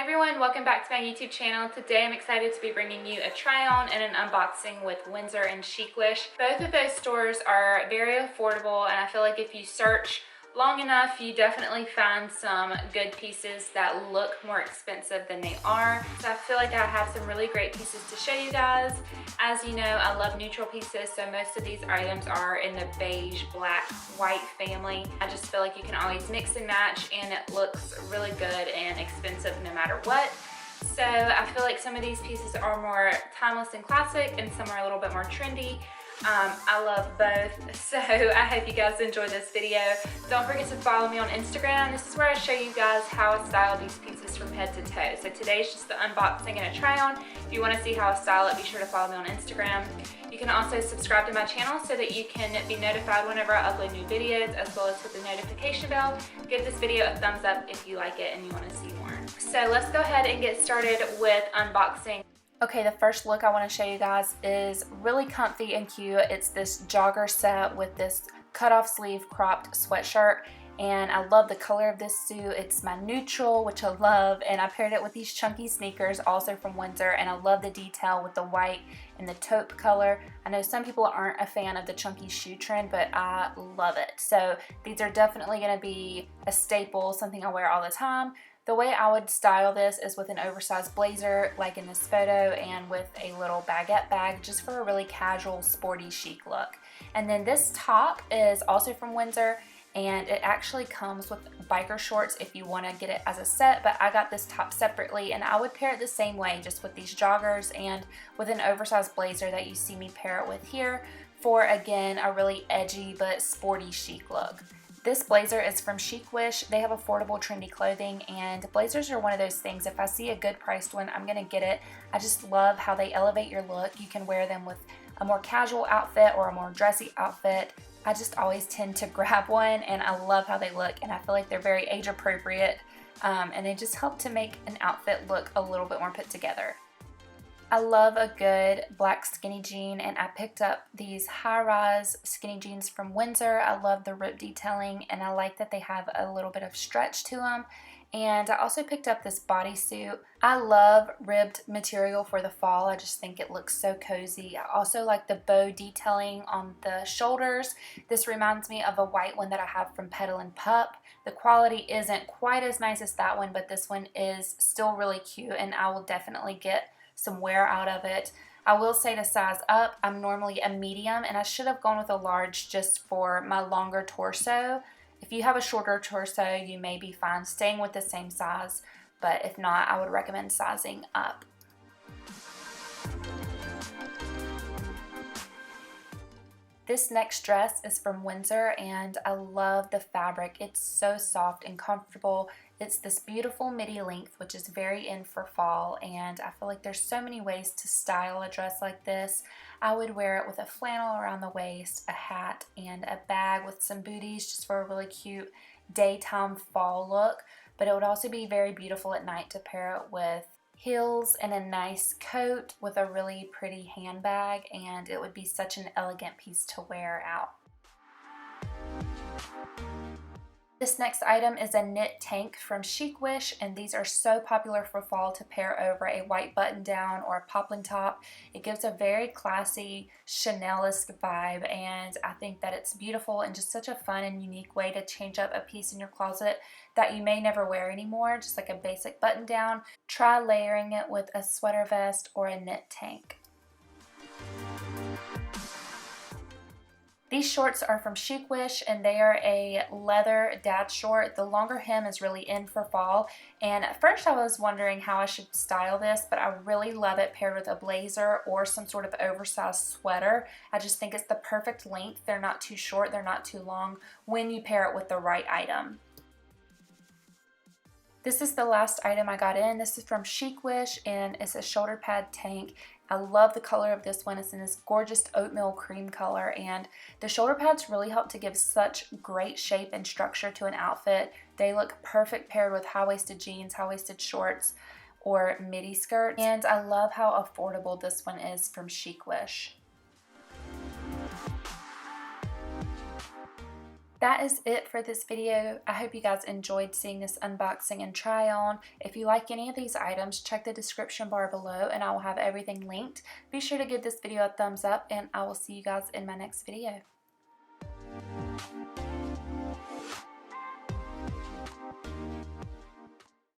everyone, welcome back to my YouTube channel. Today I'm excited to be bringing you a try on and an unboxing with Windsor and Chicwish. Both of those stores are very affordable, and I feel like if you search long enough, you definitely find some good pieces that look more expensive than they are. So I feel like I have some really great pieces to show you guys. As you know, I love neutral pieces, so most of these items are in the beige, black, white family. I just feel like you can always mix and match, and it looks really good and expensive no matter what. So I feel like some of these pieces are more timeless and classic, and some are a little bit more trendy. I love both, so I hope you guys enjoy this video. Don't forget to follow me on Instagram. This is where I show you guys how I style these pieces from head to toe. So today's just the unboxing and a try on. If you want to see how I style it, be sure to follow me on Instagram. You can also subscribe to my channel so that you can be notified whenever I upload new videos, as well as hit the notification bell. Give this video a thumbs up if you like it and you want to see more. So let's go ahead and get started with unboxing. Okay, the first look I want to show you guys is really comfy and cute. It's this jogger set with this cutoff sleeve cropped sweatshirt, and I love the color of this suit. It's my neutral, which I love, and I paired it with these chunky sneakers, also from Windsor, and I love the detail with the white and the taupe color. I know some people aren't a fan of the chunky shoe trend, but I love it. So these are definitely going to be a staple, something I wear all the time. The way I would style this is with an oversized blazer like in this photo, and with a little baguette bag, just for a really casual, sporty, chic look. And then this top is also from Windsor, and it actually comes with biker shorts if you want to get it as a set, but I got this top separately, and I would pair it the same way, just with these joggers and with an oversized blazer that you see me pair it with here for, again, a really edgy but sporty, chic look. This blazer is from Chicwish. They have affordable, trendy clothing, and blazers are one of those things, if I see a good priced one, I'm gonna get it. I just love how they elevate your look. You can wear them with a more casual outfit or a more dressy outfit. I just always tend to grab one, and I love how they look, and I feel like they're very age appropriate, and they just help to make an outfit look a little bit more put together. I love a good black skinny jean, and I picked up these high-rise skinny jeans from Windsor. I love the rib detailing, and I like that they have a little bit of stretch to them. And I also picked up this bodysuit. I love ribbed material for the fall. I just think it looks so cozy. I also like the bow detailing on the shoulders. This reminds me of a white one that I have from Petal & Pup. The quality isn't quite as nice as that one, but this one is still really cute, and I will definitely get some wear out of it. I will say to size up, I'm normally a medium, and I should have gone with a large just for my longer torso. If you have a shorter torso, you may be fine staying with the same size, but if not, I would recommend sizing up. This next dress is from Windsor, and I love the fabric. It's so soft and comfortable. It's this beautiful midi length, which is very in for fall, and I feel like there's so many ways to style a dress like this. I would wear it with a flannel around the waist, a hat, and a bag with some booties, just for a really cute daytime fall look. But it would also be very beautiful at night to pair it with heels and a nice coat with a really pretty handbag, and it would be such an elegant piece to wear out. This next item is a knit tank from Chicwish, and these are so popular for fall to pair over a white button down or a poplin top. It gives a very classy Chanel-esque vibe, and I think that it's beautiful and just such a fun and unique way to change up a piece in your closet that you may never wear anymore, just like a basic button down. Try layering it with a sweater vest or a knit tank. These shorts are from Chicwish, and they are a leather dad short. The longer hem is really in for fall, and at first I was wondering how I should style this, but I really love it paired with a blazer or some sort of oversized sweater. I just think it's the perfect length. They're not too short, they're not too long when you pair it with the right item. This is the last item I got in. This is from Chicwish, and it's a shoulder pad tank. I love the color of this one. It's in this gorgeous oatmeal cream color, and the shoulder pads really help to give such great shape and structure to an outfit. They look perfect paired with high-waisted jeans, high-waisted shorts, or midi skirts, and I love how affordable this one is from Chicwish. that is it for this video. I hope you guys enjoyed seeing this unboxing and try on. If you like any of these items, check the description bar below and I will have everything linked. Be sure to give this video a thumbs up and I will see you guys in my next video.